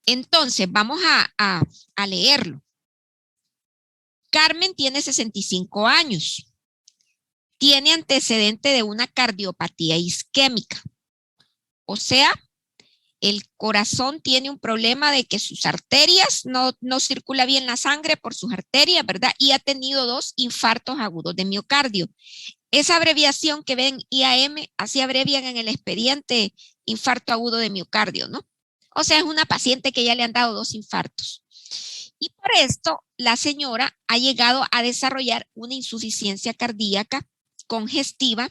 Entonces, vamos a leerlo. Carmen tiene 65 años. Tiene antecedente de una cardiopatía isquémica. O sea, el corazón tiene un problema de que sus arterias no circula bien la sangre por sus arterias, ¿verdad? Y ha tenido 2 infartos agudos de miocardio. Esa abreviación que ven IAM, así abrevian en el expediente infarto agudo de miocardio, ¿no? O sea, es una paciente que ya le han dado 2 infartos. Y por esto, la señora ha llegado a desarrollar una insuficiencia cardíaca congestiva,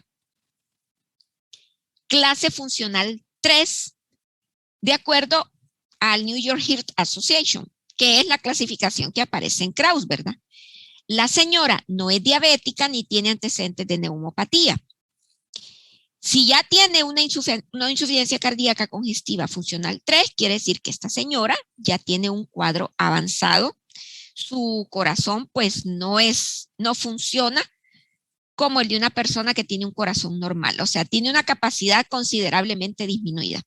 clase funcional 3, de acuerdo al New York Heart Association, que es la clasificación que aparece en Kraus, ¿verdad? La señora no es diabética ni tiene antecedentes de neumopatía. Si ya tiene una insuficiencia cardíaca congestiva funcional 3, quiere decir que esta señora ya tiene un cuadro avanzado. Su corazón pues no funciona como el de una persona que tiene un corazón normal, o sea, tiene una capacidad considerablemente disminuida.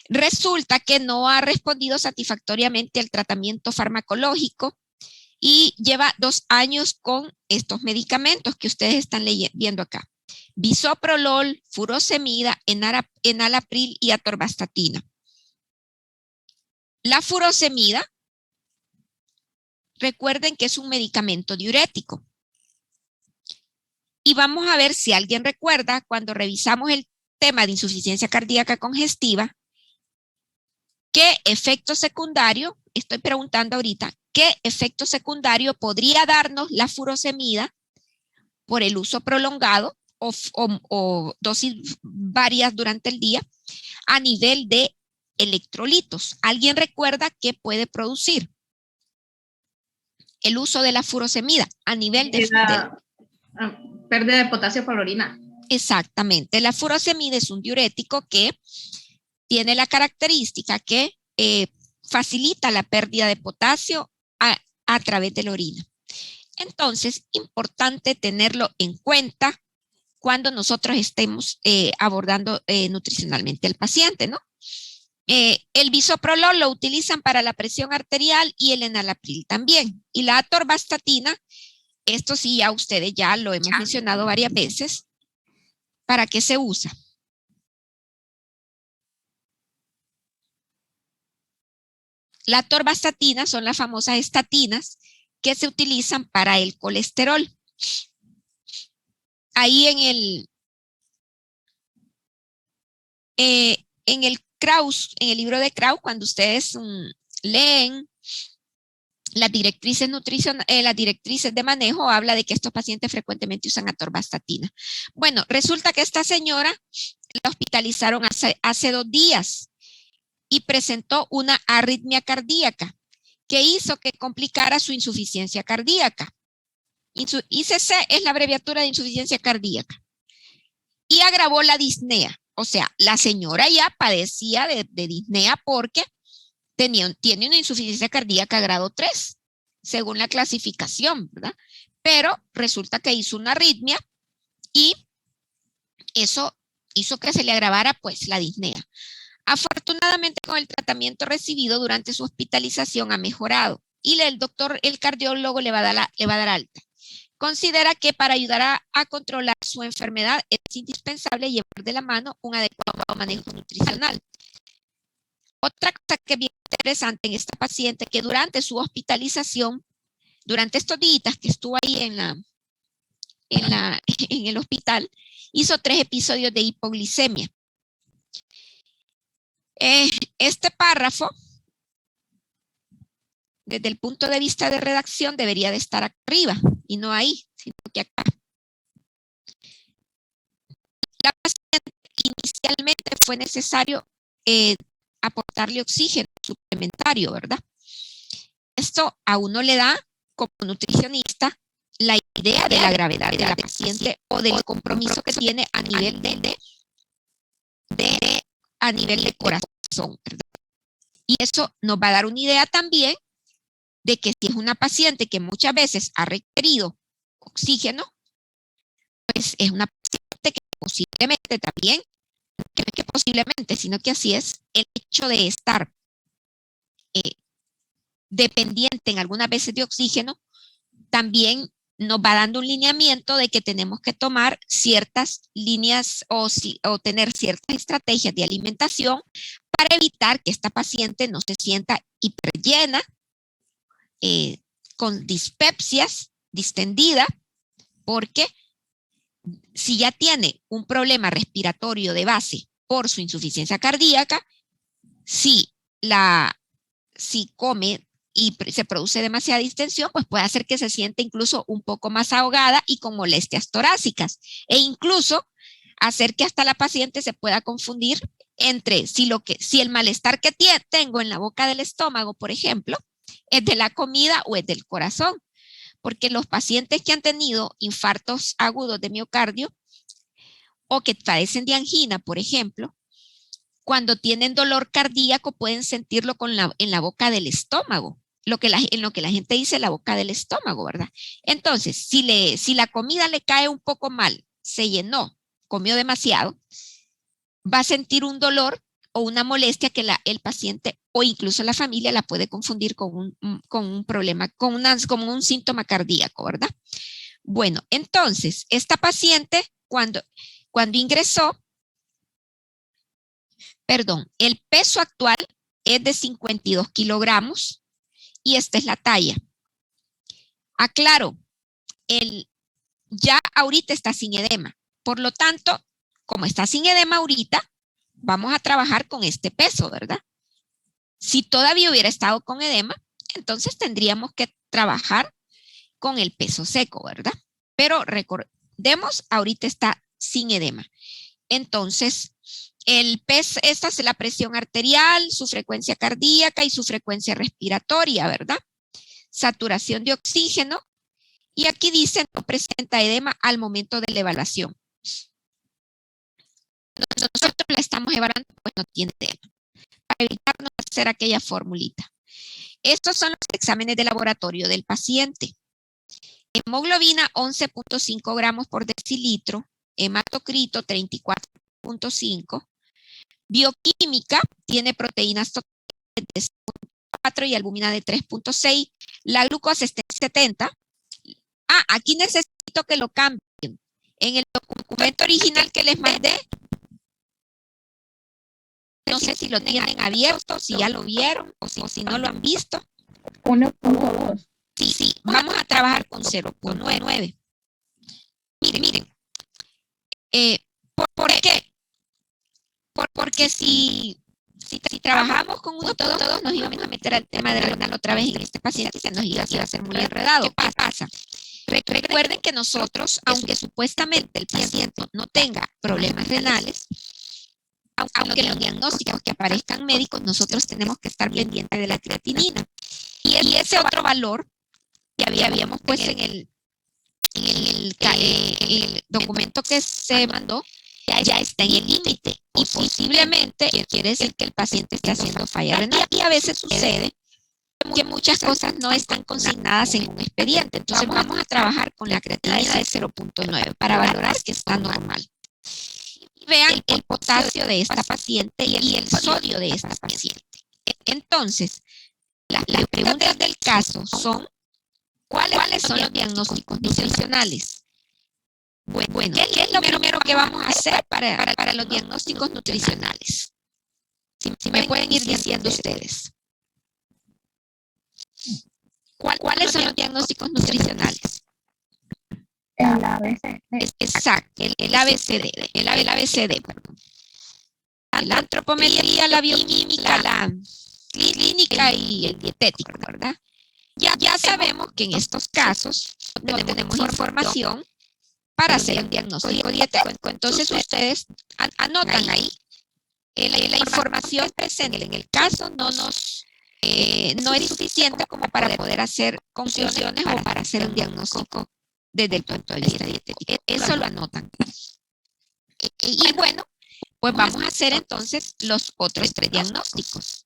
Resulta que no ha respondido satisfactoriamente al tratamiento farmacológico y lleva 2 años con estos medicamentos que ustedes están viendo acá. Bisoprolol, furosemida, enalapril y atorvastatina. La furosemida, recuerden que es un medicamento diurético. Y vamos a ver si alguien recuerda cuando revisamos el tema de insuficiencia cardíaca congestiva, qué efecto secundario, estoy preguntando ahorita, qué efecto secundario podría darnos la furosemida por el uso prolongado o dosis varias durante el día a nivel de electrolitos. ¿Alguien recuerda qué puede producir el uso de la furosemida a nivel de pérdida de potasio por orina? Exactamente. La furosemida es un diurético que tiene la característica que facilita la pérdida de potasio a través de la orina. Entonces, importante tenerlo en cuenta cuando nosotros estemos abordando nutricionalmente al paciente, ¿no? El bisoprolol lo utilizan para la presión arterial y el enalapril también. Y la atorvastatina, esto sí, ya ustedes ya lo hemos mencionado varias veces. ¿Para qué se usa? La atorvastatina son las famosas estatinas que se utilizan para el colesterol. Ahí en el Kraus, en el libro de Kraus, cuando ustedes leen las directrices las directrices de manejo, habla de que estos pacientes frecuentemente usan atorvastatina. Bueno, resulta que esta señora la hospitalizaron hace 2 días y presentó una arritmia cardíaca que hizo que complicara su insuficiencia cardíaca. ICC es la abreviatura de insuficiencia cardíaca. Y agravó la disnea. O sea, la señora ya padecía de disnea porque tiene una insuficiencia cardíaca grado 3, según la clasificación, ¿verdad? Pero resulta que hizo una arritmia y eso hizo que se le agravara pues la disnea. Afortunadamente, con el tratamiento recibido durante su hospitalización ha mejorado y el cardiólogo le va a dar alta. Considera que para ayudar a controlar su enfermedad es indispensable llevar de la mano un adecuado manejo nutricional. Otra cosa que es bien interesante en esta paciente, que durante su hospitalización, durante estos días que estuvo ahí en el hospital, hizo 3 episodios de hipoglicemia. Este párrafo, desde el punto de vista de redacción, debería de estar acá arriba y no ahí, sino que acá. La paciente inicialmente fue necesario aportarle oxígeno suplementario, ¿verdad? Esto a uno le da, como nutricionista, la idea de la gravedad de la paciente o del compromiso que tiene a nivel de corazón, ¿verdad? Y eso nos va a dar una idea también de que si es una paciente que muchas veces ha requerido oxígeno, pues es una paciente que posiblemente también, que no es que posiblemente, sino que así es, el hecho de estar dependiente en algunas veces de oxígeno, también nos va dando un lineamiento de que tenemos que tomar ciertas líneas o tener ciertas estrategias de alimentación para evitar que esta paciente no se sienta hiperllena, con dispepsias, distendida, porque si ya tiene un problema respiratorio de base por su insuficiencia cardíaca, si come y se produce demasiada distensión, pues puede hacer que se siente incluso un poco más ahogada y con molestias torácicas, e incluso hacer que hasta la paciente se pueda confundir entre si el malestar que tengo en la boca del estómago, por ejemplo, es de la comida o es del corazón, porque los pacientes que han tenido infartos agudos de miocardio o que padecen de angina, por ejemplo, cuando tienen dolor cardíaco pueden sentirlo en la boca del estómago, en lo que la gente dice la boca del estómago, ¿verdad? Entonces, si la comida le cae un poco mal, se llenó, comió demasiado, va a sentir un dolor o una molestia que el paciente o incluso la familia la puede confundir con un problema, como un síntoma cardíaco, ¿verdad? Bueno, entonces, esta paciente cuando ingresó, el peso actual es de 52 kilogramos y esta es la talla. Aclaro, ya ahorita está sin edema. Por lo tanto, como está sin edema ahorita, vamos a trabajar con este peso, ¿verdad? Si todavía hubiera estado con edema, entonces tendríamos que trabajar con el peso seco, ¿verdad? Pero recordemos, ahorita está sin edema. Entonces, esta es la presión arterial, su frecuencia cardíaca y su frecuencia respiratoria, ¿verdad? Saturación de oxígeno. Y aquí dice, no presenta edema al momento de la evaluación. Nosotros la estamos evaluando, pues no tiene edema. Para evitarnos hacer aquella formulita. Estos son los exámenes de laboratorio del paciente. Hemoglobina 11.5 gramos por decilitro. Hematocrito 34.5. Bioquímica tiene proteínas totales de 4 y albúmina de 3.6. La glucosa está en 70. Aquí necesito que lo cambien. En el documento original que les mandé, no sé si lo tienen abierto, si ya lo vieron o si no lo han visto. 1.2. Sí, vamos a trabajar con 0.9. Miren. ¿Por qué? Porque si trabajamos con uno, todos nos íbamos a meter al tema de renal otra vez en este paciente, se nos iba a ser muy enredado. ¿Qué pasa? Recuerden que nosotros, aunque supuestamente el paciente no tenga problemas renales, aunque los diagnósticos que aparezcan médicos, nosotros tenemos que estar pendientes de la creatinina. Y ese otro valor que habíamos puesto en el documento que se mandó, ya está en el límite. Y posiblemente quiere decir que el paciente esté haciendo falla renal. Y a veces sucede que muchas cosas no están consignadas en un expediente. Entonces vamos a trabajar con la creatinina de 0.9 para valorar que está normal. Vean el potasio de esta paciente y el sodio de esta paciente. Entonces, las preguntas del caso son, ¿cuáles son los diagnósticos nutricionales? Bueno, ¿qué es lo primero que vamos a hacer para los diagnósticos nutricionales? Si me pueden ir diciendo ustedes. ¿Cuáles son los diagnósticos nutricionales? El ABCD. Exacto, el ABCD, el ABCD, perdón. La antropometría, la bioquímica, la clínica y el dietético, ¿verdad? Ya sabemos que en estos casos no tenemos información para hacer un diagnóstico dietético. Entonces ustedes anotan ahí la información presente en el caso no es suficiente como para poder hacer conclusiones o para hacer un diagnóstico desde el punto de vista dietético. Eso lo anotan. Y bueno, pues vamos a hacer entonces los otros 3 diagnósticos.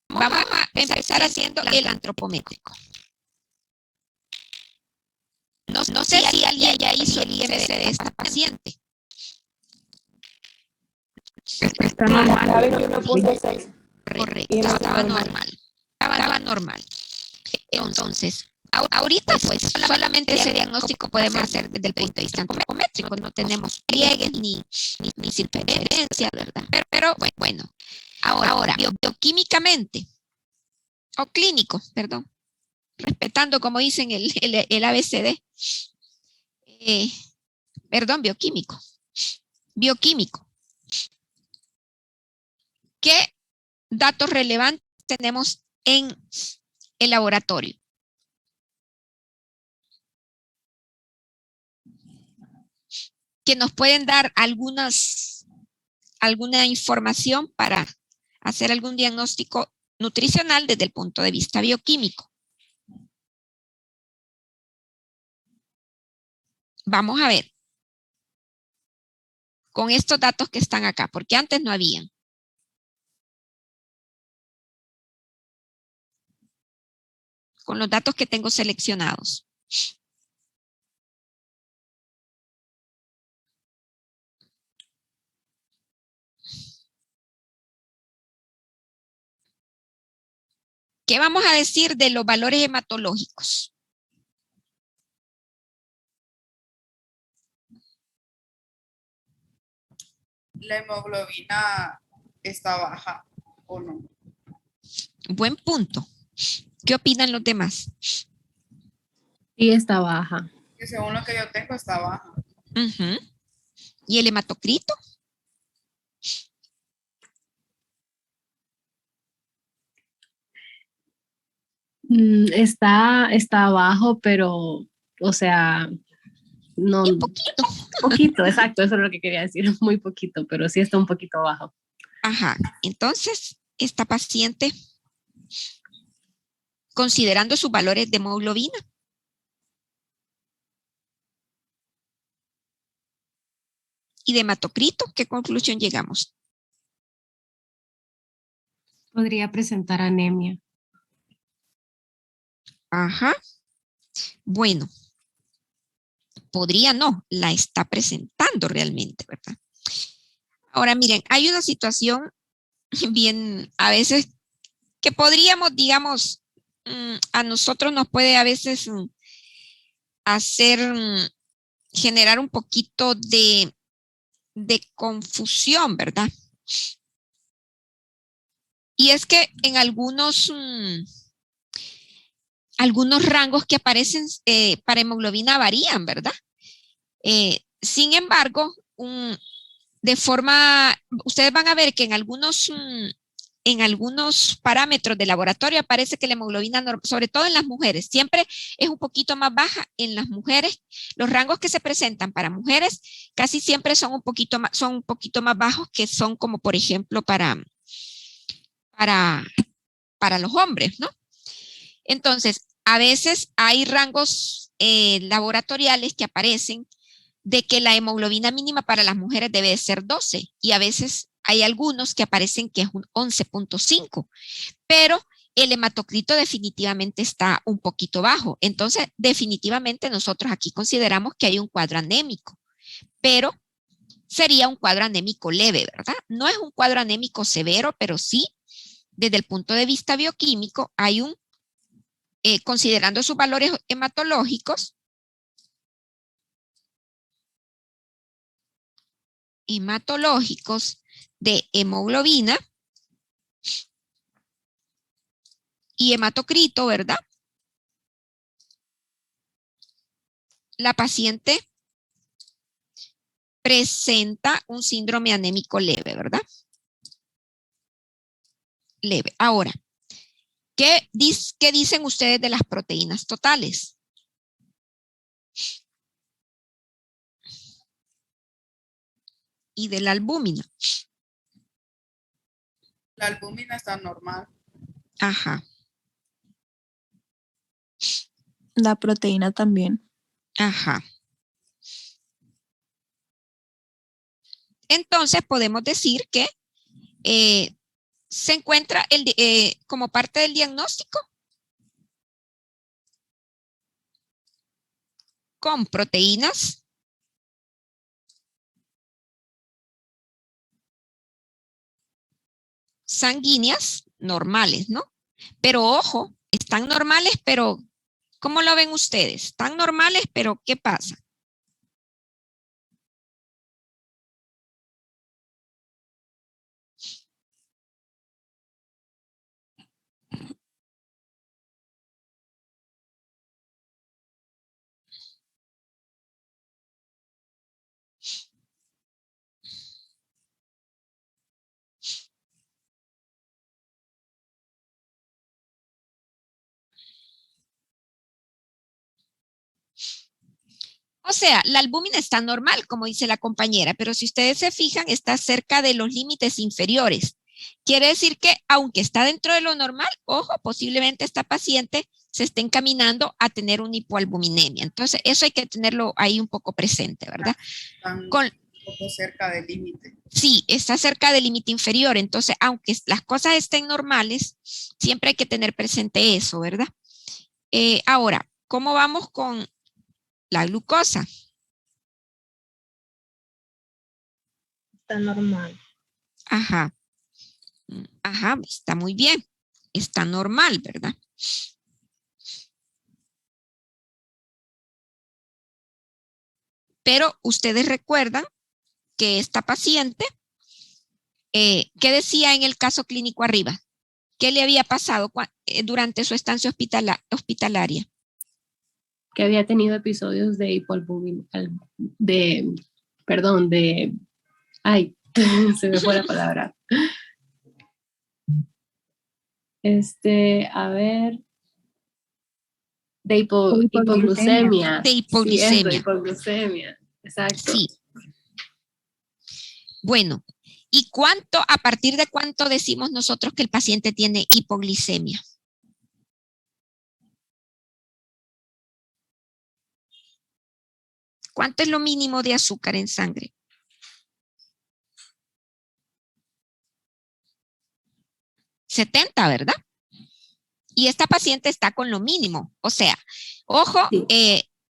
Vamos a empezar haciendo el antropométrico. No sé si alguien ya hizo el IMC de esta paciente. Está normal. 1.6. correcto, estaba normal. Estaba normal. Entonces, ahorita pues solamente ese diagnóstico podemos hacer desde el punto de vista antropométrico, no tenemos pliegues ni circunferencia, ¿verdad? Pero bueno, ahora bioquímicamente, o clínico, perdón, respetando como dicen el ABCD, perdón, bioquímico. ¿Qué datos relevantes tenemos en el laboratorio? Que nos pueden dar alguna información para hacer algún diagnóstico nutricional desde el punto de vista bioquímico. Vamos a ver con estos datos que están acá, porque antes no habían. Con los datos que tengo seleccionados. ¿Qué vamos a decir de los valores hematológicos? La hemoglobina está baja o no. Buen punto. ¿Qué opinan los demás? Sí, está baja. Que según lo que yo tengo está baja. ¿Y el hematocrito? Está bajo, pero, o sea, no. Un poquito. Poquito, exacto, eso es lo que quería decir, muy poquito, pero sí está un poquito bajo. Ajá, entonces esta paciente, considerando sus valores de hemoglobina, y de hematocrito, ¿qué conclusión llegamos? Podría presentar anemia. Ajá. Bueno, podría no, la está presentando realmente, ¿verdad? Ahora miren, hay una situación bien, a veces, que podríamos, digamos, a nosotros nos puede a veces hacer, generar un poquito de confusión, ¿verdad? Y es que en algunos rangos que aparecen para hemoglobina varían, ¿verdad? Sin embargo, de forma, ustedes van a ver que en algunos parámetros de laboratorio aparece que la hemoglobina, sobre todo en las mujeres, siempre es un poquito más baja en las mujeres. Los rangos que se presentan para mujeres casi siempre son un poquito más bajos que son como, por ejemplo, para los hombres, ¿no? Entonces, a veces hay rangos laboratoriales que aparecen de que la hemoglobina mínima para las mujeres debe de ser 12 y a veces hay algunos que aparecen que es un 11.5, pero el hematocrito definitivamente está un poquito bajo. Entonces, definitivamente nosotros aquí consideramos que hay un cuadro anémico, pero sería un cuadro anémico leve, ¿verdad? No es un cuadro anémico severo, pero sí, desde el punto de vista bioquímico, hay un, considerando sus valores hematológicos de hemoglobina y hematocrito, ¿verdad? La paciente presenta un síndrome anémico leve, ¿verdad? Leve. Ahora, ¿qué dicen ustedes de las proteínas totales? Y de la albúmina. La albúmina está normal. Ajá. La proteína también. Ajá. Entonces podemos decir que se encuentra como parte del diagnóstico con proteínas sanguíneas normales, ¿no? Pero ojo, están normales, pero ¿cómo lo ven ustedes? Están normales, pero ¿qué pasa? O sea, la albúmina está normal, como dice la compañera, pero si ustedes se fijan, está cerca de los límites inferiores. Quiere decir que, aunque está dentro de lo normal, ojo, posiblemente esta paciente se esté encaminando a tener una hipoalbuminemia. Entonces, eso hay que tenerlo ahí un poco presente, ¿verdad? Están Con, un poco cerca del límite. sí, está cerca del límite inferior. Entonces, aunque las cosas estén normales, siempre hay que tener presente eso, ¿verdad? Ahora, ¿cómo vamos con la glucosa? Está normal. Ajá. Ajá, está muy bien. Está normal, ¿verdad? Pero ustedes recuerdan que esta paciente, ¿qué decía en el caso clínico arriba? ¿Qué le había pasado durante su estancia hospitalaria? Que había tenido episodios de hipoalbuminemia, ay, se me fue la palabra. A ver, de hipoglucemia. De Sí, hipoglucemia. eso, hipoglucemia. Exacto. Sí. Bueno, ¿y a partir de cuánto decimos nosotros que el paciente tiene hipoglicemia? ¿Cuánto es lo mínimo de azúcar en sangre? 70, ¿verdad? Y esta paciente está con lo mínimo. O sea, ojo, Sí.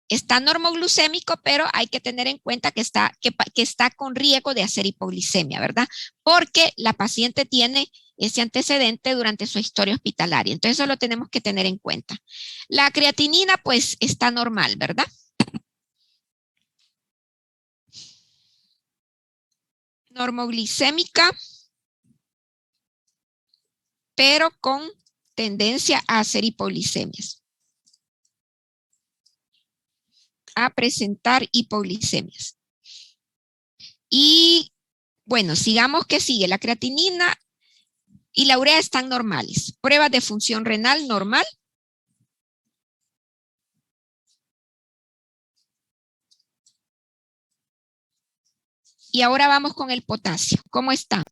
está normoglucémico, pero hay que tener en cuenta que está con riesgo de hacer hipoglicemia, ¿verdad? Porque la paciente tiene ese antecedente durante su historia hospitalaria. Entonces, eso lo tenemos que tener en cuenta. La creatinina, pues, está normal, ¿verdad? Normoglicémica, pero con tendencia a hacer hipoglicemias. A presentar hipoglicemias. Y bueno, sigamos que sigue. La creatinina y la urea están normales. Pruebas de función renal normal. Y ahora vamos con el potasio. ¿Cómo está?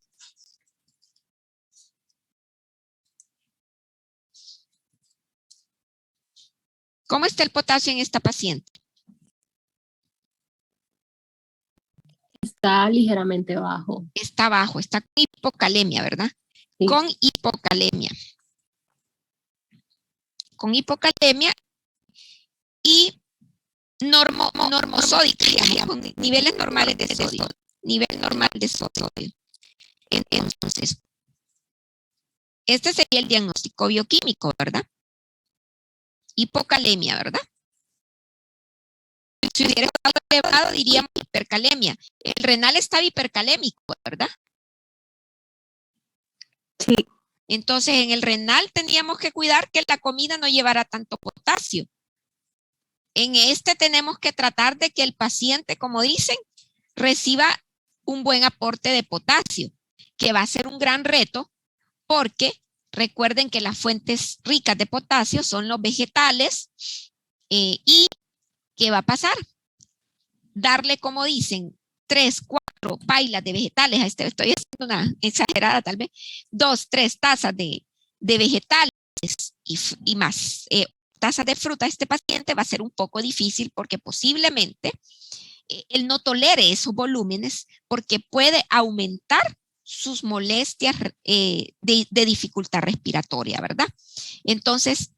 ¿Cómo está el potasio en esta paciente? Está ligeramente bajo. Está bajo, está con hipocalemia, ¿verdad? Sí. Con hipocalemia. Con hipocalemia y normosódica, con niveles normales de sodio. Nivel normal de sodio. Entonces, este sería el diagnóstico bioquímico, ¿verdad? Hipocalemia, ¿verdad? Si hubiera estado elevado, diríamos hipercalemia. El renal estaba hipercalémico, ¿verdad? Sí. Entonces, en el renal teníamos que cuidar que la comida no llevara tanto potasio. En este tenemos que tratar de que el paciente, como dicen, reciba un buen aporte de potasio, que va a ser un gran reto porque recuerden que las fuentes ricas de potasio son los vegetales y ¿qué va a pasar? Darle, como dicen, 3, 4 pailas de vegetales, estoy haciendo una exagerada tal vez, 2, 3 tazas de vegetales y más tazas de fruta a este paciente va a ser un poco difícil porque posiblemente él no tolere esos volúmenes porque puede aumentar sus molestias de dificultad respiratoria, ¿verdad? Entonces,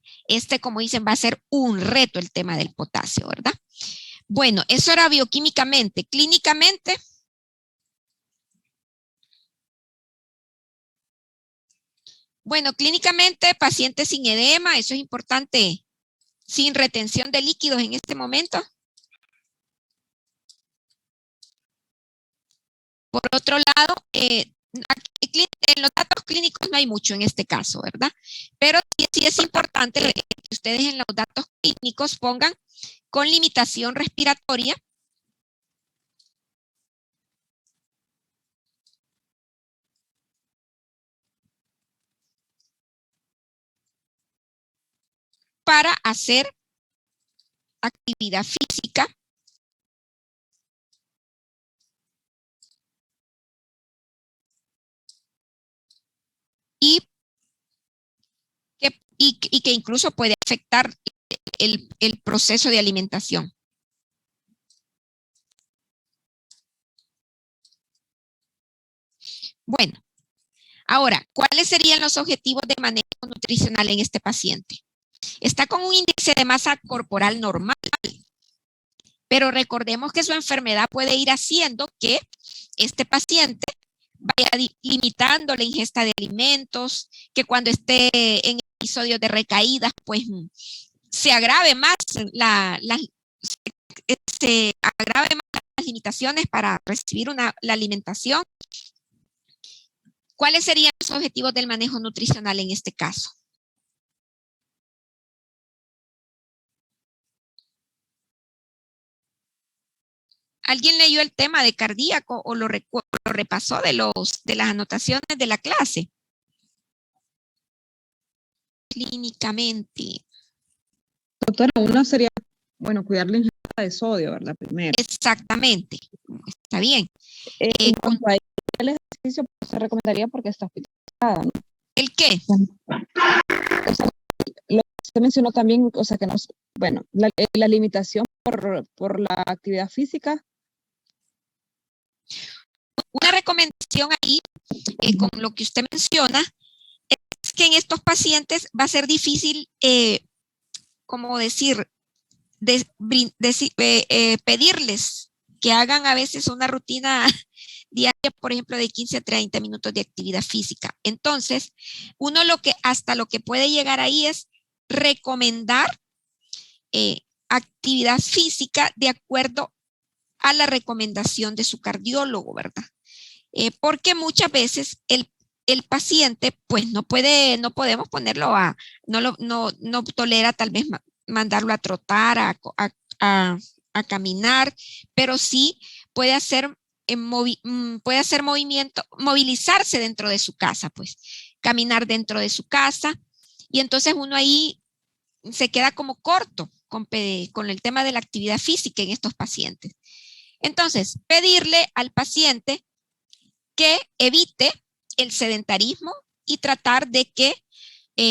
como dicen, va a ser un reto el tema del potasio, ¿verdad? Bueno, eso era bioquímicamente. Bueno, clínicamente, pacientes sin edema, eso es importante, sin retención de líquidos en este momento. Por otro lado, en los datos clínicos no hay mucho en este caso, ¿verdad? Pero sí es importante que ustedes en los datos clínicos pongan con limitación respiratoria. Para hacer actividad física. Y que incluso puede afectar el proceso de alimentación. Bueno, ahora, ¿cuáles serían los objetivos de manejo nutricional en este paciente? Está con un índice de masa corporal normal, pero recordemos que su enfermedad puede ir haciendo que este paciente vaya limitando la ingesta de alimentos, que cuando esté en episodios de recaídas, pues se agrave más se agrave más las limitaciones para recibir la alimentación. ¿Cuáles serían los objetivos del manejo nutricional en este caso? ¿Alguien leyó el tema de cardíaco o lo repasó de las anotaciones de la clase? Clínicamente. Doctora, uno sería, bueno, cuidar la ingesta de sodio, ¿verdad? Primero. Exactamente. Está bien. En cuanto a el ejercicio, pues, se recomendaría porque está hospitalizada, ¿no? ¿El qué? O sea, lo que usted mencionó también, o sea, que nos, bueno, la limitación por la actividad física. Una recomendación ahí, con lo que usted menciona, es que en estos pacientes va a ser difícil, como decir, pedirles que hagan a veces una rutina diaria, por ejemplo, de 15 a 30 minutos de actividad física. Entonces, uno hasta lo que puede llegar ahí es recomendar actividad física de acuerdo a la recomendación de su cardiólogo, ¿verdad? Porque muchas veces el paciente, pues no podemos ponerlo no tolera tal vez mandarlo a trotar, a caminar, pero sí puede hacer movimiento, movilizarse dentro de su casa, pues, caminar dentro de su casa, y entonces uno ahí se queda como corto con el tema de la actividad física en estos pacientes. Entonces, pedirle al paciente que evite el sedentarismo y tratar de que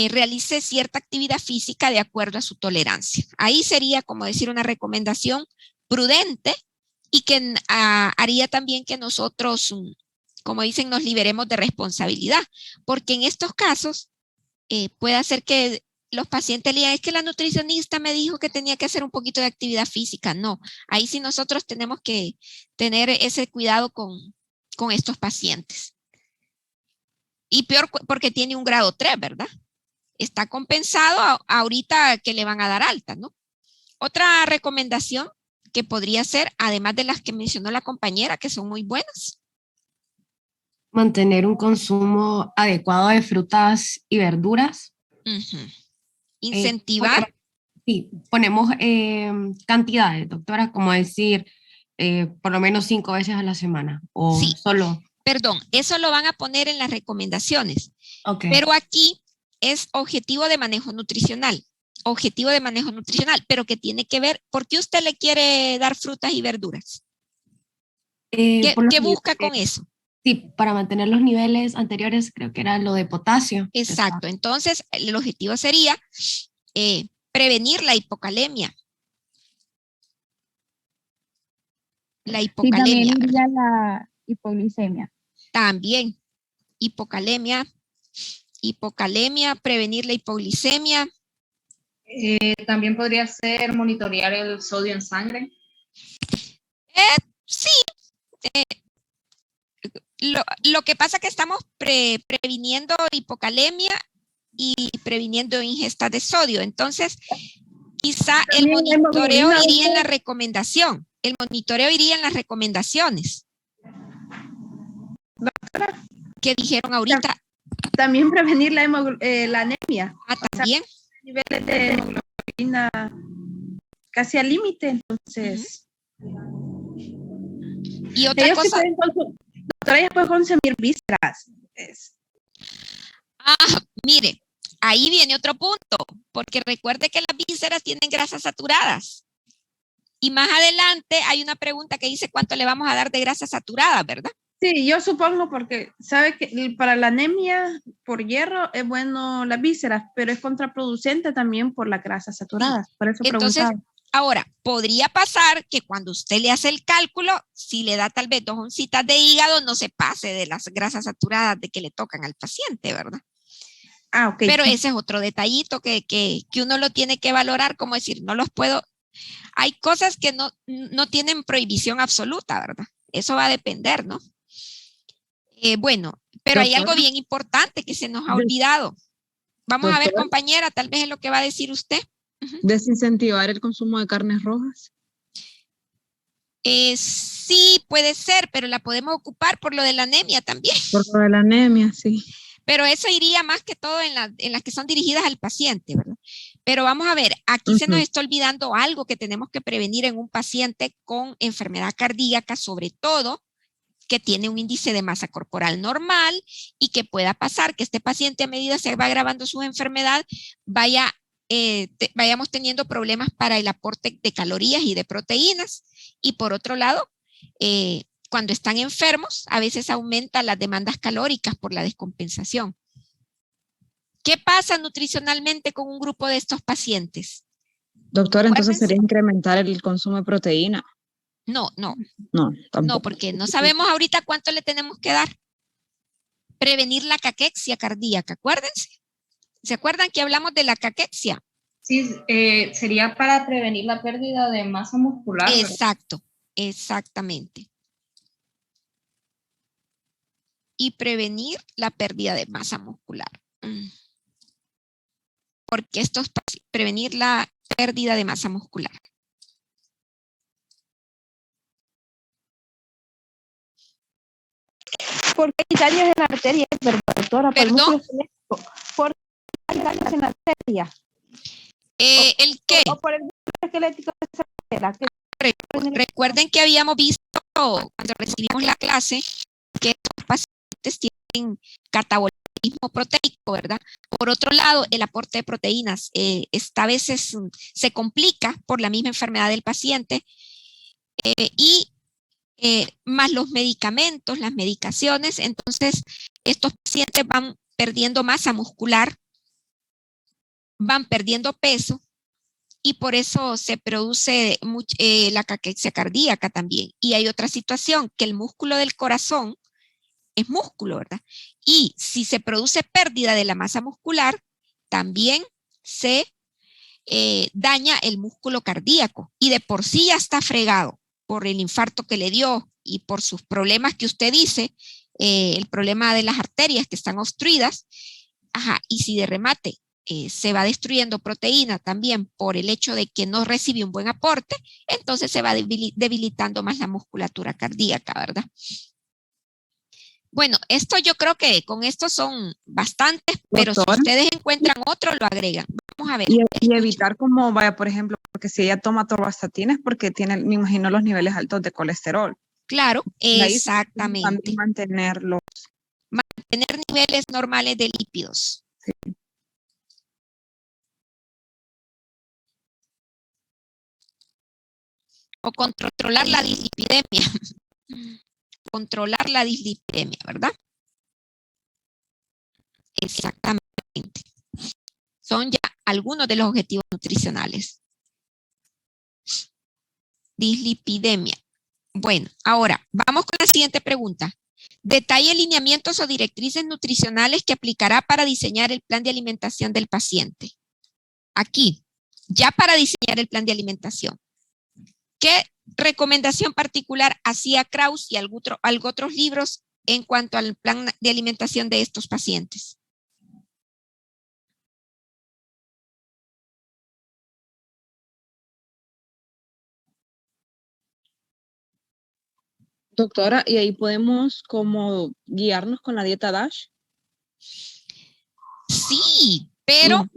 realice cierta actividad física de acuerdo a su tolerancia. Ahí sería, como decir, una recomendación prudente y que haría también que nosotros, como dicen, nos liberemos de responsabilidad, porque en estos casos puede hacer que los pacientes le digan, es que la nutricionista me dijo que tenía que hacer un poquito de actividad física. No, ahí sí nosotros tenemos que tener ese cuidado con estos pacientes. Y peor porque tiene un grado 3, ¿verdad? Está compensado ahorita que le van a dar alta, ¿no? Otra recomendación que podría ser, además de las que mencionó la compañera, que son muy buenas. Mantener un consumo adecuado de frutas y verduras. Incentivar. Sí, ponemos cantidades, doctora, como decir, por lo menos 5 veces a la semana, o sí, solo. Perdón, eso lo van a poner en las recomendaciones. Okay. Pero aquí es objetivo de manejo nutricional. Objetivo de manejo nutricional, pero que tiene que ver, ¿por qué usted le quiere dar frutas y verduras? ¿Qué busca con eso? Sí, para mantener los niveles anteriores, creo que era lo de potasio. Exacto, entonces el objetivo sería prevenir la hipocalemia. La hipocalemia. Sí, también la hipoglicemia. También, hipocalemia, prevenir la hipoglicemia. También podría ser monitorear el sodio en sangre. Sí, Lo que pasa es que estamos previniendo hipocalemia y previniendo ingesta de sodio. Entonces, quizá el También la monitoreo hemoglobina iría en la B. recomendación. El monitoreo iría en las recomendaciones. ¿Qué dijeron ahorita? También prevenir la anemia. Ah, también. Niveles de hemoglobina casi al límite, entonces. Y otra Ellos sí cosa. pueden doctora, ellos pueden consumir vísceras. Mire, ahí viene otro punto, porque recuerde que las vísceras tienen grasas saturadas. Y más adelante hay una pregunta que dice cuánto le vamos a dar de grasa saturada, ¿verdad? Sí, yo supongo porque sabe que para la anemia por hierro es bueno las vísceras, pero es contraproducente también por las grasas saturadas. Por eso Entonces, preguntaba. ahora, podría pasar que cuando usted le hace el cálculo, si le da tal vez 2 oncitas de hígado, no se pase de las grasas saturadas de que le tocan al paciente, ¿verdad? Ah, ok. Pero ese es otro detallito que uno lo tiene que valorar, como decir, no los puedo. Hay cosas que no tienen prohibición absoluta, ¿verdad? Eso va a depender, ¿no? Bueno, pero hay algo bien importante que se nos ha olvidado. Vamos a ver, Doctora. compañera, tal vez es lo que va a decir usted. Desincentivar el consumo de carnes rojas. Sí, puede ser, pero la podemos ocupar por lo de la anemia también. Por lo de la anemia, sí. Pero eso iría más que todo en las que son dirigidas al paciente, ¿verdad? Pero vamos a ver, aquí se nos está olvidando algo que tenemos que prevenir en un paciente con enfermedad cardíaca, sobre todo que tiene un índice de masa corporal normal y que pueda pasar que este paciente a medida se va agravando su enfermedad, vayamos teniendo problemas para el aporte de calorías y de proteínas. Y por otro lado, cuando están enfermos, a veces aumentan las demandas calóricas por la descompensación. ¿Qué pasa nutricionalmente con un grupo de estos pacientes? Doctora, entonces sería incrementar el consumo de proteína. No, tampoco. porque no sabemos ahorita cuánto le tenemos que dar. Prevenir la caquexia cardíaca, acuérdense. ¿Se acuerdan que hablamos de la caquexia? Sí, sería para prevenir la pérdida de masa muscular. Exacto, exactamente. Y prevenir la pérdida de masa muscular. Porque esto es prevenir la pérdida de masa muscular. Porque hay daños en la arteria, ¿verdad, doctora? ¿Perdón? Porque hay daños en la arteria. ¿El qué? O por el músculo esquelético de esa arteria. Recuerden que habíamos visto cuando recibimos la clase que estos pacientes tienen catabolismo proteico, ¿verdad? Por otro lado, el aporte de proteínas a veces se complica por la misma enfermedad del paciente y más los medicamentos, las medicaciones. Entonces, estos pacientes van perdiendo masa muscular, van perdiendo peso y por eso se produce la caquexia cardíaca también. Y hay otra situación, que el músculo del corazón es músculo, ¿verdad? Y si se produce pérdida de la masa muscular, también se daña el músculo cardíaco y de por sí ya está fregado por el infarto que le dio y por sus problemas que usted dice, el problema de las arterias que están obstruidas, y si de remate se va destruyendo proteína también por el hecho de que no recibe un buen aporte, entonces se va debilitando más la musculatura cardíaca, ¿verdad? Bueno, esto yo creo que con esto son bastantes, pero si ustedes encuentran otro, lo agregan. Vamos a ver. Y evitar como, vaya, por ejemplo, porque si ella toma atorvastatina es porque tiene, me imagino, los niveles altos de colesterol. Claro, exactamente. También mantenerlos. Mantener niveles normales de lípidos. Sí. O controlar la dislipidemia. Controlar la dislipidemia, ¿verdad? Exactamente. Son ya algunos de los objetivos nutricionales. Dislipidemia. Bueno, ahora vamos con la siguiente pregunta. Detalle lineamientos o directrices nutricionales que aplicará para diseñar el plan de alimentación del paciente. Aquí, ya para diseñar el plan de alimentación. ¿Qué recomendación particular hacía Krauss y algo otros libros en cuanto al plan de alimentación de estos pacientes? Doctora, y ahí podemos como guiarnos con la dieta DASH. Sí, pero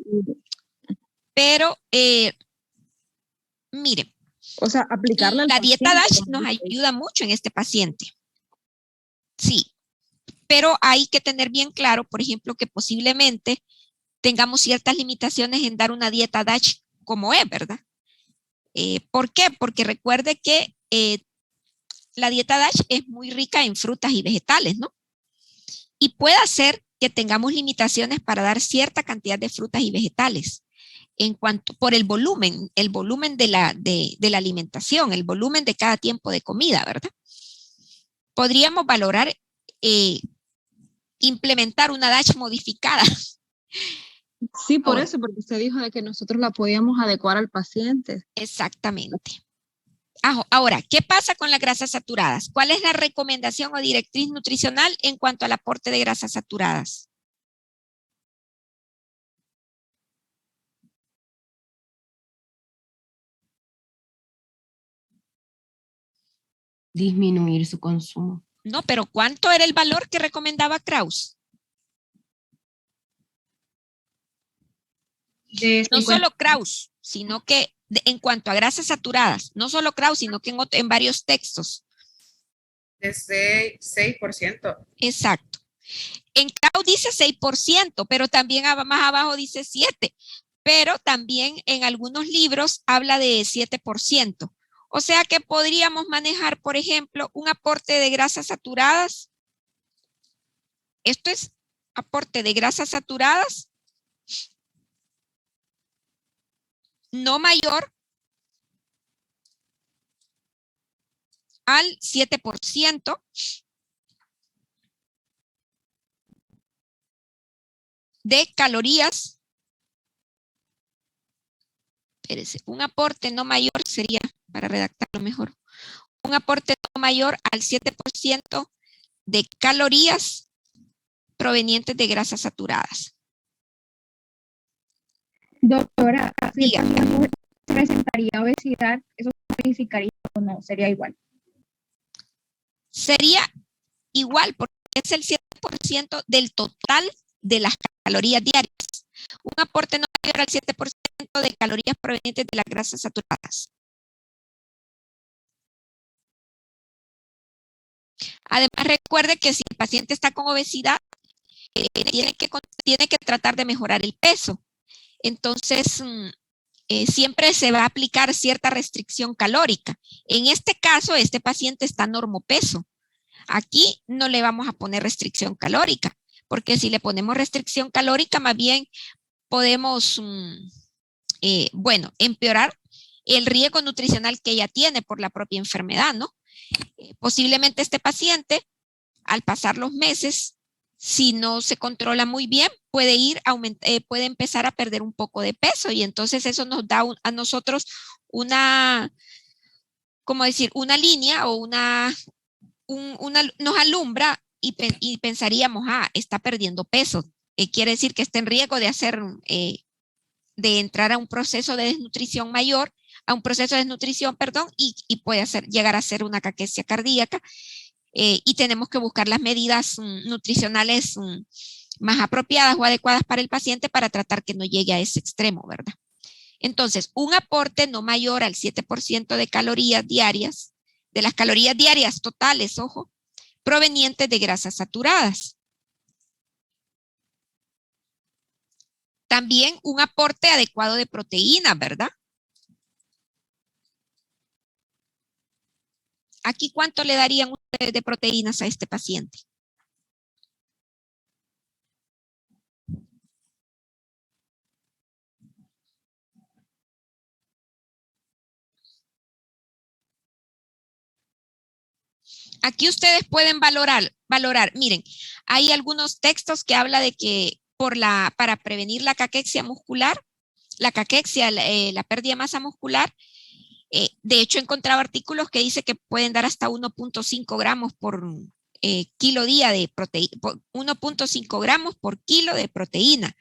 mire, o sea, aplicarla al la dieta paciente, DASH como nos dice. ayuda mucho en este paciente. Sí, pero hay que tener bien claro, por ejemplo, que posiblemente tengamos ciertas limitaciones en dar una dieta DASH como es, ¿verdad? ¿Por qué? Porque recuerde que la dieta DASH es muy rica en frutas y vegetales, ¿no? Y puede hacer que tengamos limitaciones para dar cierta cantidad de frutas y vegetales en cuanto por el volumen de la alimentación, el volumen de cada tiempo de comida, ¿verdad? Podríamos valorar implementar una DASH modificada. Sí, por Ahora. eso, porque usted dijo de que nosotros la podíamos adecuar al paciente. Exactamente. Ahora, ¿qué pasa con las grasas saturadas? ¿Cuál es la recomendación o directriz nutricional en cuanto al aporte de grasas saturadas? Disminuir su consumo. No, pero ¿cuánto era el valor que recomendaba Krauss? No solo Krauss, sino que en cuanto a grasas saturadas, no solo Krauss, sino que en varios textos. De 6%. Exacto. En Krauss dice 6%, pero también más abajo dice 7%, pero también en algunos libros habla de 7%. O sea que podríamos manejar, por ejemplo, un aporte de grasas saturadas. Esto es aporte de grasas saturadas no mayor al 7% de calorías. Espérese, un aporte no mayor sería, para redactarlo mejor, un aporte no mayor al 7% de calorías provenientes de grasas saturadas. Doctora, si Diga. el paciente presentaría obesidad, ¿eso significaría o no? Sería igual. Sería igual porque es el 7% del total de las calorías diarias. Un aporte no mayor al 7% de calorías provenientes de las grasas saturadas. Además, recuerde que si el paciente está con obesidad, tiene que tratar de mejorar el peso. Entonces, siempre se va a aplicar cierta restricción calórica. En este caso, este paciente está normopeso. Aquí no le vamos a poner restricción calórica, porque si le ponemos restricción calórica, más bien podemos, empeorar el riesgo nutricional que ella tiene por la propia enfermedad, ¿no? Posiblemente este paciente, al pasar los meses, si no se controla muy bien, puede empezar a perder un poco de peso y entonces eso nos da a nosotros una línea o nos alumbra y pensaríamos, está perdiendo peso. Quiere decir que está en riesgo de entrar a un proceso de desnutrición mayor, y puede llegar a ser una caquexia cardíaca. Y tenemos que buscar las medidas nutricionales más apropiadas o adecuadas para el paciente para tratar que no llegue a ese extremo, ¿verdad? Entonces, un aporte no mayor al 7% de calorías diarias, de las calorías diarias totales, ojo, provenientes de grasas saturadas. También un aporte adecuado de proteínas, ¿verdad? Aquí, ¿cuánto le darían ustedes de proteínas a este paciente? Aquí ustedes pueden valorar, miren, hay algunos textos que habla de que para prevenir la caquexia muscular, la pérdida de masa muscular, de hecho he encontrado artículos que dice que pueden dar hasta 1.5 gramos kilo día de proteína, 1.5 gramos por kilo de proteína.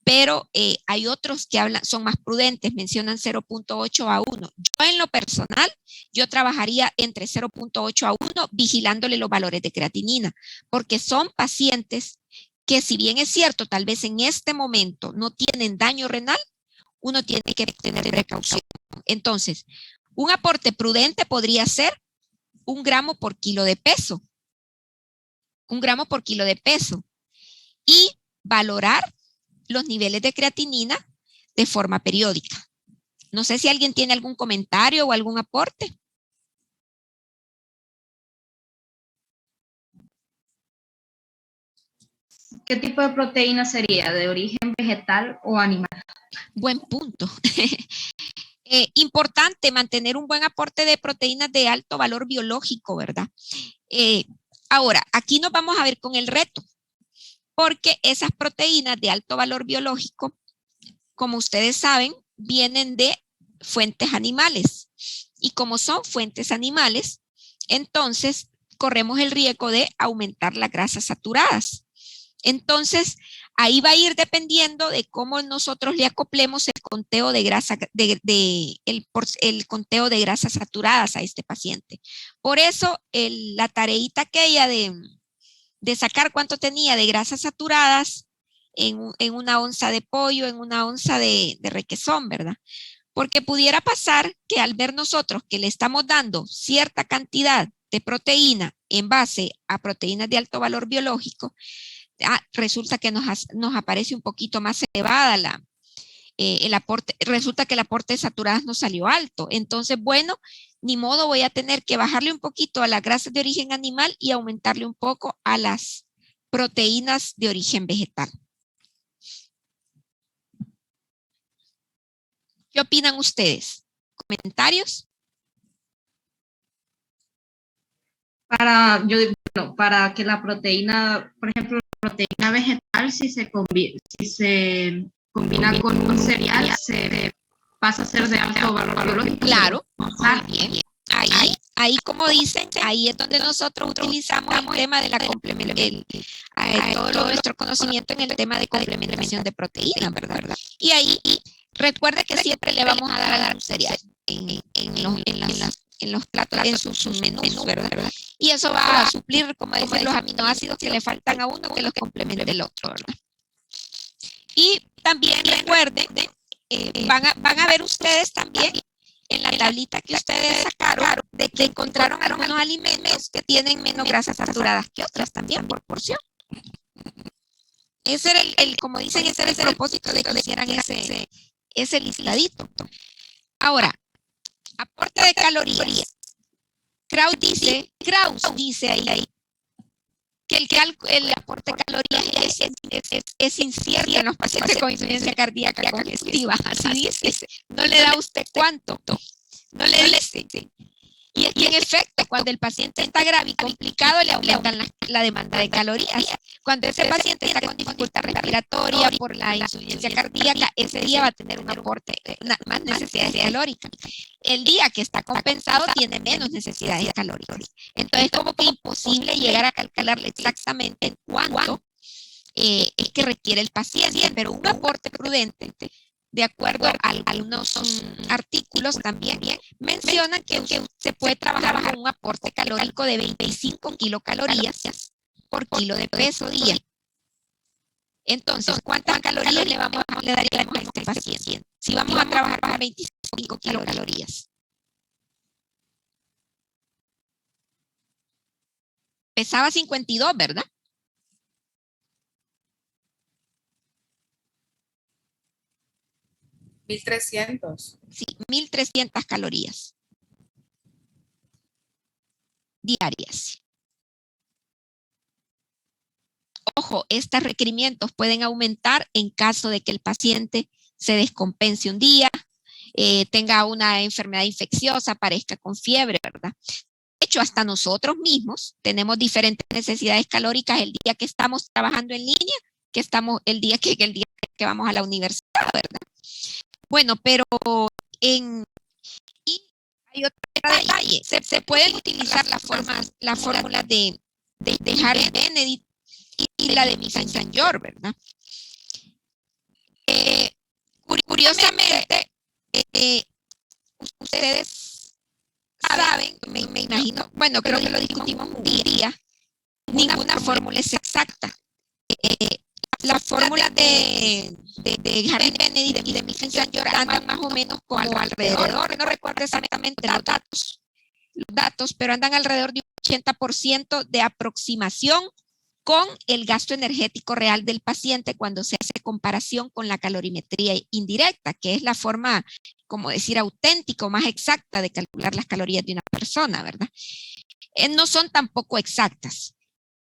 Pero hay otros que son más prudentes, mencionan 0.8 a 1. Yo en lo personal, yo trabajaría entre 0.8 a 1 vigilándole los valores de creatinina, porque son pacientes que si bien es cierto, tal vez en este momento no tienen daño renal, uno tiene que tener precaución. Entonces, un aporte prudente podría ser 1 gramo por kilo de peso. 1 gramo por kilo de peso. Y valorar los niveles de creatinina de forma periódica. No sé si alguien tiene algún comentario o algún aporte. ¿Qué tipo de proteína sería? ¿De origen vegetal o animal? Buen punto. Importante mantener un buen aporte de proteínas de alto valor biológico, ¿verdad? Ahora, aquí nos vamos a ver con el reto, porque esas proteínas de alto valor biológico, como ustedes saben, vienen de fuentes animales. Y como son fuentes animales, entonces corremos el riesgo de aumentar las grasas saturadas. Entonces, ahí va a ir dependiendo de cómo nosotros le acoplemos el conteo de grasa, el conteo de grasas saturadas a este paciente. Por eso, la tareita aquella de sacar cuánto tenía de grasas saturadas en una onza de pollo, en una onza de requesón, ¿verdad? Porque pudiera pasar que al ver nosotros que le estamos dando cierta cantidad de proteína en base a proteínas de alto valor biológico, resulta que nos aparece un poquito más elevada el aporte, resulta que el aporte de saturadas no salió alto. Entonces, bueno, ni modo, voy a tener que bajarle un poquito a las grasas de origen animal y aumentarle un poco a las proteínas de origen vegetal. ¿Qué opinan ustedes? ¿Comentarios? Para que la proteína, por ejemplo, la proteína vegetal, si se combina con un cereal, se pasa a ser de alto valor biológico. Claro, muy bien. Ahí como dicen, ahí es donde nosotros utilizamos el tema de la complementación, todo nuestro conocimiento en el tema de complementación de proteínas, ¿verdad? Y ahí, recuerde que siempre le vamos a dar un cereal en los platos, en sus menús, ¿verdad? Y eso va a suplir, como dicen, los aminoácidos que le faltan a uno que los complemente el otro, ¿verdad? Y también recuerden, van a ver ustedes también en la tablita que ustedes sacaron de que encontraron algunos alimentos que tienen menos grasas saturadas que otras también por porción. Ese era como dicen, ese era el propósito de que hicieran ese listadito. Ahora, aporte de calorías. Krauss dice ahí que el aporte de calorías es incierto en los pacientes con insuficiencia cardíaca congestiva. Así dice. No le da a usted cuánto. No le dice. Y es que en efecto, cuando el paciente está grave y complicado, le aumentan la demanda de calorías. Cuando ese paciente está con dificultad respiratoria por la insuficiencia cardíaca, ese día va a tener un aporte, más necesidades calóricas. El día que está compensado tiene menos necesidades calóricas. Entonces, como que imposible llegar a calcularle exactamente cuánto es que requiere el paciente, pero un aporte prudente, de acuerdo a algunos artículos también, mencionan que se puede trabajar con un aporte calórico de 25 kilocalorías por kilo de peso día. Entonces, ¿cuántas calorías le daríamos a este paciente? Si vamos a trabajar con 25 kilocalorías. Pesaba 52, ¿verdad? $1,300. Sí, 1.300 calorías diarias. Ojo, estos requerimientos pueden aumentar en caso de que el paciente se descompense un día, tenga una enfermedad infecciosa, aparezca con fiebre, ¿verdad? De hecho, hasta nosotros mismos tenemos diferentes necesidades calóricas el día que estamos trabajando en línea, que estamos el día que vamos a la universidad, ¿verdad? Bueno, pero y hay otro detalle. Se pueden utilizar las fórmulas de de Harry Benedict y la de Misa St. George, ¿verdad? Curiosamente, ustedes saben, me imagino, bueno, creo que lo discutimos un día, ninguna fórmula es exacta. La fórmula de Harry Benedict y de Misa St. George andan más o menos como alrededor, no recuerdo exactamente los datos, pero andan alrededor de un 80% de aproximación con el gasto energético real del paciente cuando se hace comparación con la calorimetría indirecta, que es la forma, como decir, auténtica o más exacta de calcular las calorías de una persona, ¿verdad? No son tampoco exactas.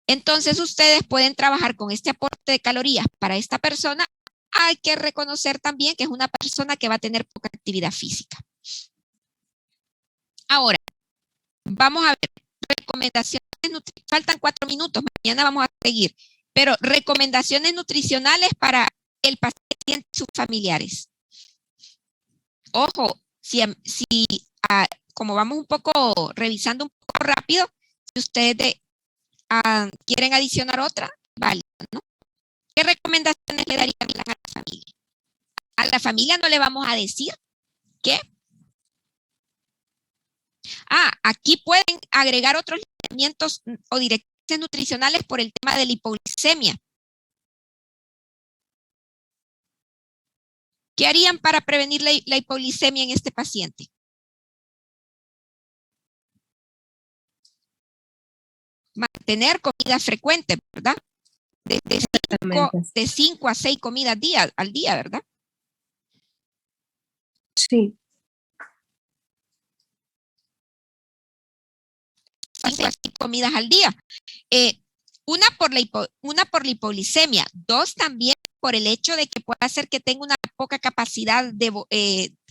Entonces, ustedes pueden trabajar con este aporte de calorías para esta persona. Hay que reconocer también que es una persona que va a tener poca actividad física. Ahora, vamos a ver recomendaciones. Faltan 4 minutos, mañana vamos a seguir. Pero recomendaciones nutricionales para el paciente y sus familiares. Ojo, como vamos un poco revisando un poco rápido, si ustedes quieren adicionar otra, válida, ¿no? ¿Qué recomendaciones le darían a la familia? A la familia no le vamos a decir que aquí pueden agregar otros lineamientos o directrices nutricionales por el tema de la hipoglicemia. ¿Qué harían para prevenir la hipoglicemia en este paciente? Mantener comida frecuente, ¿verdad? De 5 a 6 comidas al día, ¿verdad? Sí. 5 a 6 comidas al día. Una por la hipoglicemia, 2 también por el hecho de que puede hacer que tenga una poca capacidad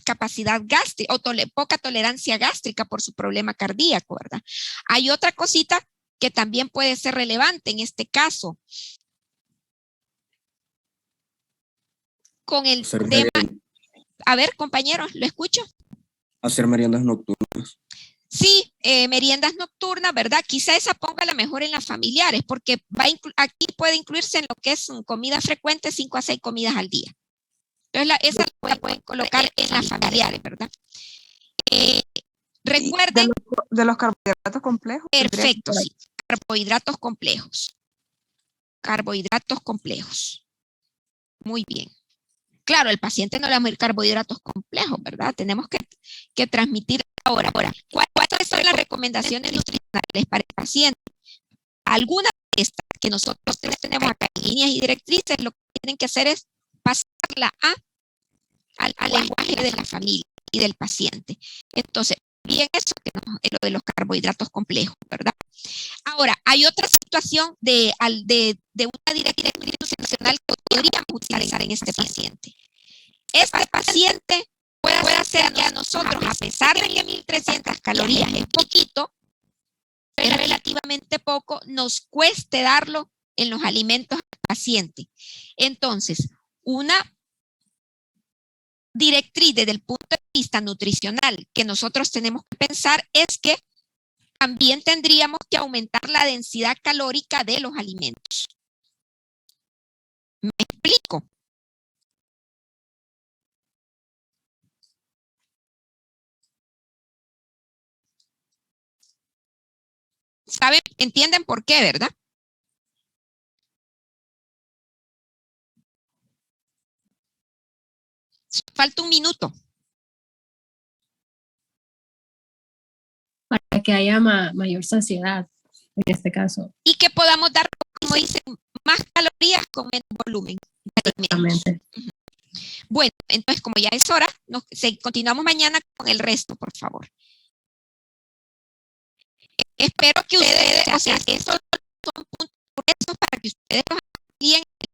capacidad gástrica o poca tolerancia gástrica por su problema cardíaco, ¿verdad? Hay otra cosita que también puede ser relevante en este caso. Con el tema... A ver, compañeros, ¿lo escucho? Hacer meriendas nocturnas. Sí, meriendas nocturnas, ¿verdad? Quizá esa póngala mejor en las familiares, porque aquí puede incluirse en lo que es comida frecuente, 5 a 6 comidas al día. Entonces, esa la pueden colocar en las familiares, ¿verdad? Recuerden... De los carbohidratos complejos. Perfecto, sí. Carbohidratos complejos. Carbohidratos complejos. Muy bien. Claro, el paciente no le va a ir carbohidratos complejos, ¿verdad? Tenemos que transmitir ahora. ¿Cuáles son las recomendaciones nutricionales para el paciente? Algunas de estas que nosotros tenemos acá en líneas y directrices, lo que tienen que hacer es pasarla al lenguaje de la familia y del paciente. Entonces, bien eso que es lo de los carbohidratos complejos, ¿verdad? Ahora, hay otra situación de una directriz nutricional que podríamos utilizar en este paciente. Este paciente puede hacer que a nosotros, a pesar de que 1.300 calorías es poquito, es relativamente poco, nos cueste darlo en los alimentos al paciente. Entonces, una directriz desde el punto de vista nutricional que nosotros tenemos que pensar es que también tendríamos que aumentar la densidad calórica de los alimentos. ¿Me explico? ¿Saben? ¿Entienden por qué, verdad? Falta un minuto. Para que haya mayor saciedad, en este caso. Y que podamos dar, como dicen, más calorías con menos volumen. Exactamente. Bueno, entonces como ya es hora, continuamos mañana con el resto, por favor. Espero que ustedes, o sea, que estos son puntos para que ustedes los amplíen